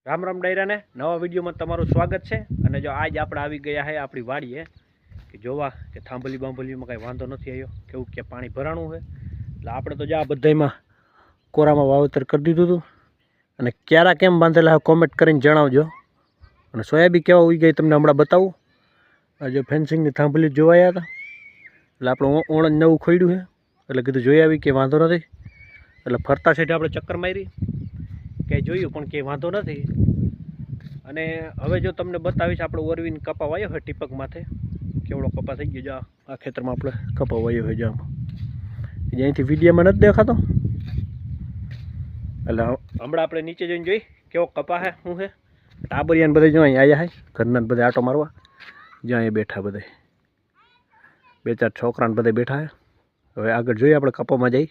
રામ રામ ડાયરા ને નવા વિડીયોમાં તમારું સ્વાગત છે। અને જો આજ આપણે આવી ગયા છે આપણી વાડીએ કે જોવા કે થાંભલી બાંભલીમાં કાંઈ વાંધો નથી આવ્યો, કેવું કે પાણી ભરાણું છે। એટલે આપણે તો જો આ બધામાં કોરામાં વાવેતર કરી દીધું હતું અને ક્યારા કેમ બાંધેલા કોમેન્ટ કરીને જણાવજો। અને સોયાબીન કેવા ઉઈ ગઈ તમને હમણાં બતાવું। આજે ફેન્સિંગની થાંભલી જોવાયા હતા એટલે આપણે ઓણ નવું ખોડ્યું છે એટલે કીધું જોઈ આવી કે વાંધો નથી। એટલે ફરતા સાઈડે આપણે ચક્કર મારી ક્યાંય જોયું પણ ક્યાંય વાંધો નથી। અને હવે જો તમને બતાવીશ આપણે ઓરવીન કપા વાયો છે ટીપક માથે કેવડો કપા થઈ ગયો। જો આ ખેતરમાં આપણે કપા વાયો છે, જો જ્યાંથી વિડીયોમાં નથી દેખાતો એટલે હમણાં આપણે નીચે જોઈને જોઈ કેવો કપા છે શું છે। ટાબરિયાને બધા જો અહીં આવ્યા છે ઘરના બધા આટો મારવા, જ્યાં અહીં બેઠા બધા બે ચાર છોકરાને બધા બેઠા છે। હવે આગળ જોઈએ આપણે કપામાં જઈ।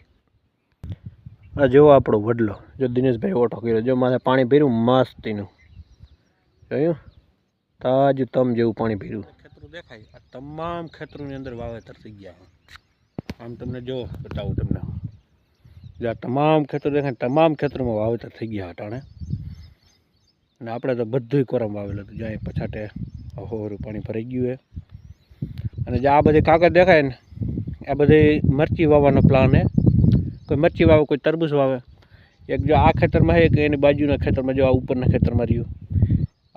આ જોવો આપણો વડલો, જો દિનેશભાઈ ઓટો કર્યો, જો માથે પાણી ભર્યું મસ્તીનું, જોયું તાજું તમ જેવું પાણી ભર્યું। ખેતરું દેખાય, આ તમામ ખેતરોની અંદર વાવેતર થઈ ગયા છે। આમ તમને જો બતાવું તમને, જો આ તમામ ખેતરો દેખાય, તમામ ખેતરોમાં વાવેતર થઈ ગયા અટાણે। અને આપણે તો બધું કોરમ વાવેલું હતું, જ્યાં પછાટે હોરું પાણી ભરાઈ ગયું છે। અને જે આ બધી કાગળ દેખાય ને આ બધી મરચી વાવવાનો પ્લાન છે। કોઈ મરચી વાવે, કોઈ તરબૂચ વાવે। એક જો આ ખેતરમાં છે કે એની બાજુના ખેતરમાં, જો આ ઉપરના ખેતરમાં રહ્યું,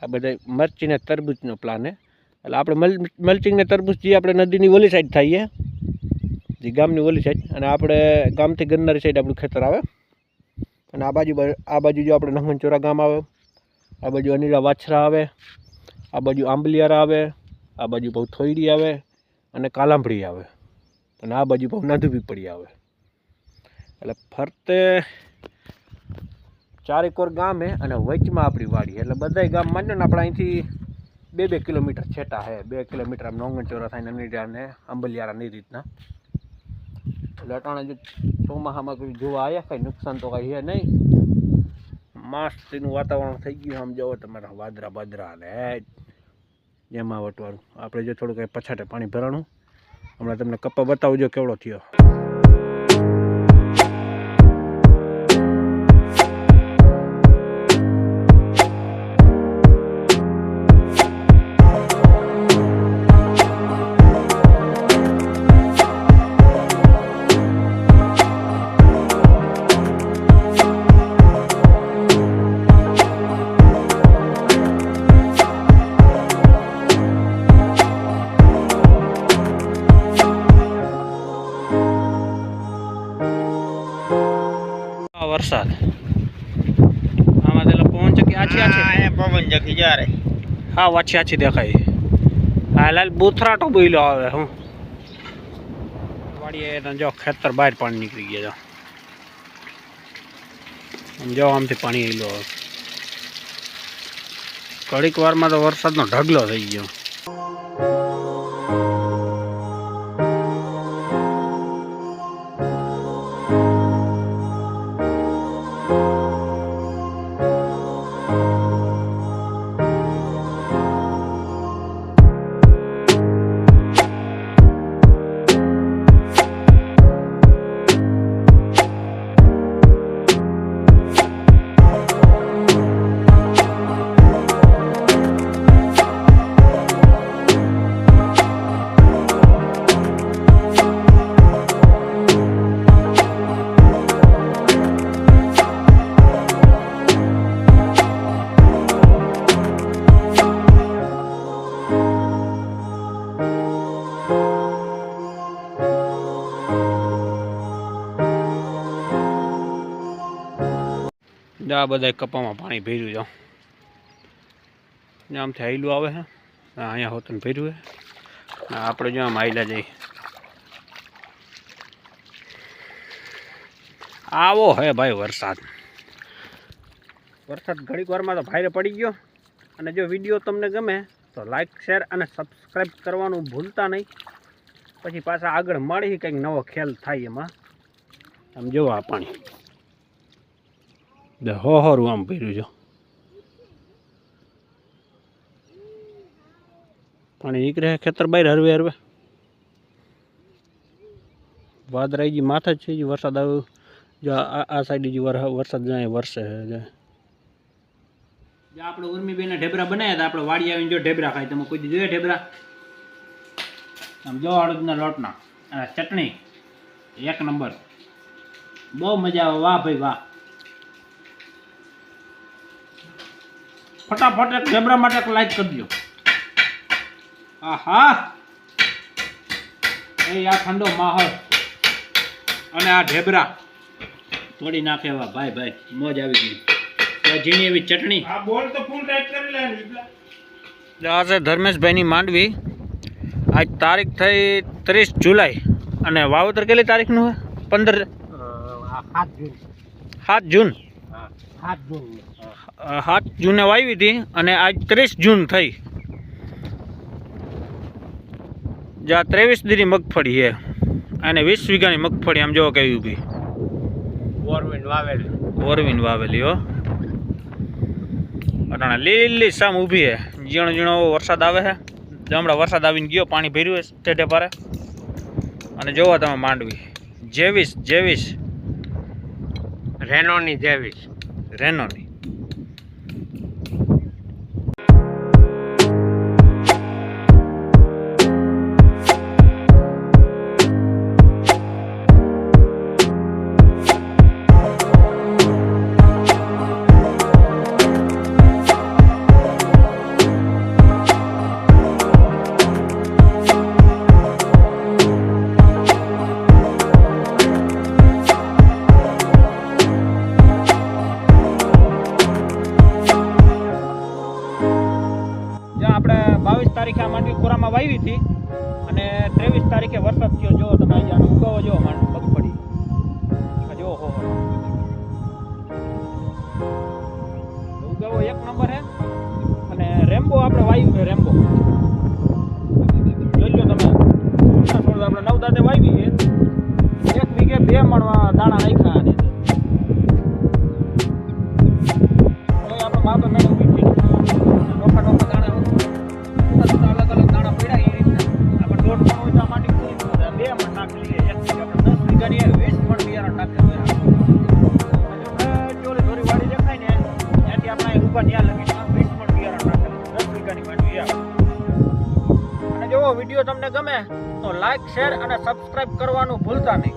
આ બધા મરચી ને તરબૂચનો પ્લાન છે। એટલે આપણે મલ્ચિંગ ને તરબૂચ જે આપણે નદીની ઓલી સાઈડ થઈએ, જે ગામની ઓલી સાઈડ, અને આપણે ગામથી ગન્નારી સાઈડ આપણું ખેતર આવે। અને આ બાજુ જો આપણે નહમનચોરા ગામ આવે, આ બાજુ અનિલા વાછરા આવે, આ બાજુ આંબલિયારા આવે, આ બાજુ બહુ થોયડી આવે અને કાલાંભળી આવે, અને આ બાજુ બહુ નાધુપીપળી આવે। એટલે ફરતે ચારેકોર ગામ છે અને વચમાં આપણી વાડી, એટલે બધાય ગામ માન્યો ને આપણે અહીંથી 2 કિલોમીટર છેટા છે। 2 કિલોમીટર આમ નોંગણચોરા થાય અનિડા ને આંબલિયારા ની રીતના। એટલે અટાણે જો ચોમાસામાં કોઈ જોવા આવ્યા કાંઈ નુકસાન તો કાંઈ છે નહીં, મસ્તીનું વાતાવરણ થઈ ગયું। આમ જુઓ તમારા વાદરા બાદરા ને જેમાં વટવાનું આપણે જો થોડું કંઈ પછાટે પાણી ભરાણું, હમણાં તમને કપ્પા બતાવજો કેવડો થયો। વરસાદ આમાં તેલા પવન ચકી આછી પવન ચકી જા રે, હા વાછી આછી દેખાય। હા લાલ બુથરાટો બોલ્યો આવે હું વાડીએ જો ખેતર બહાર પાણી નીકળી ગયા, જો આમથી પાણી હીલો ઘડીક વારમાં તો વરસાદનો ઢગલો થઈ ગયો। આ બધા કપામાં પાણી ભર્યું જાઉં, આમથી હાઈલું આવે છે, અહીંયા હોતને ભર્યું છે। આપણે જો આમ હાઈલા જઈ આવો હે ભાઈ વરસાદ ઘડીક વારમાં તો ભારે પડી ગયો। અને જો વિડીયો તમને ગમે તો લાઈક શેર અને સબસ્ક્રાઈબ કરવાનું ભૂલતા નહીં, પછી પાછા આગળ મળી કંઈક નવો ખેલ થાય એમાં। આમ જોવો આ પાણી હોરું આમ ભર્યું છે, પાણી નીકળે ખેતર બહાર હરવે હરવે, વાદરાઈ માથે જ છે, વરસાદ આવ્યો જો આ સાઈડ વરસાદ જાય વરસે છે। જે આપણે ઉર્મીબેને ઢેબરા બનાવ્યા હતા, આપણે વાડી આવીને જો ઢેબરા ખાય. તમે કોઈ દી જોયા ઢેબરા? આમ જો અડદના લોટના અને ચટણી એક નંબર, બહુ મજા આવે. વાહ ભાઈ વાહ. ફટાફટ એક ઢેબરા માટે એક લાઈક કરજો. આહા, એ આ ઠંડો માહોલ અને આ ઢેબરા તોડી નાખે એવા ભાઈ ભાઈ, મોજ આવી ગઈ. ઝીણી એવી ચટણી. આ છે ધર્મેશભાઈની માંડવી. આજ તારીખ થઈ 30 જુલાઈ અને વાવેતર કેટલી તારીખનું છે? 7 જૂન. 7 જૂને વાવી હતી અને આજ 30 જૂન થઈ. જ્યાં 23 દીની મગફળી છે અને 20 વીઘાની મગફળી. આમ જોવો કેવી ઊભી ઓરવીન વાવેલી હો. અટાણે લીલી સામ ઊભી છે. ઝીણો ઝીણો વરસાદ આવે છે. હમણાં વરસાદ આવીને ગયો, પાણી ભર્યું છે ટેટે પારે. અને જોવો તમે માંડવી જેવીસ રેનોની. આપણે 22 તારીખે આ માંડવી કોરામાં વાવી હતી અને 23 તારીખે વરસાદ થયો. જો તમે અહીંયા ઉગાવો જો મગફળી જો હો ઉગાવો એક નંબર હે. અને રેમ્બો આપણે વાવી છે. રેમ્બો જોઈ લો તમે. આપણે 9 દાંતે વાવી છે. 1 વીઘે 2 મણ દાણા નાખ્યા. આની આપણે માપે મેં નોખા દાણા અલગ અલગ દાણા પડ્યા. એ રીતના આપણે 1.5 મણ હોય તો માટી પૂરી 2 મણ નાખી લઈએ. 1 વીઘે આપણે 10 વીઘાની 20 મણ બિયારણ નાખી ચોરી ધોરી વાડી દેખાય ને ત્યાંથી આપણે ઊભા ત્યાં લગી 20 મણ બિયારણ નાખેલું 10 વીઘાની માંડવી. અને જો વિડીયો તમને ગમે તો લાઈક, શેર અને સબસ્ક્રાઈબ કરવાનું ભૂલતા નહીં.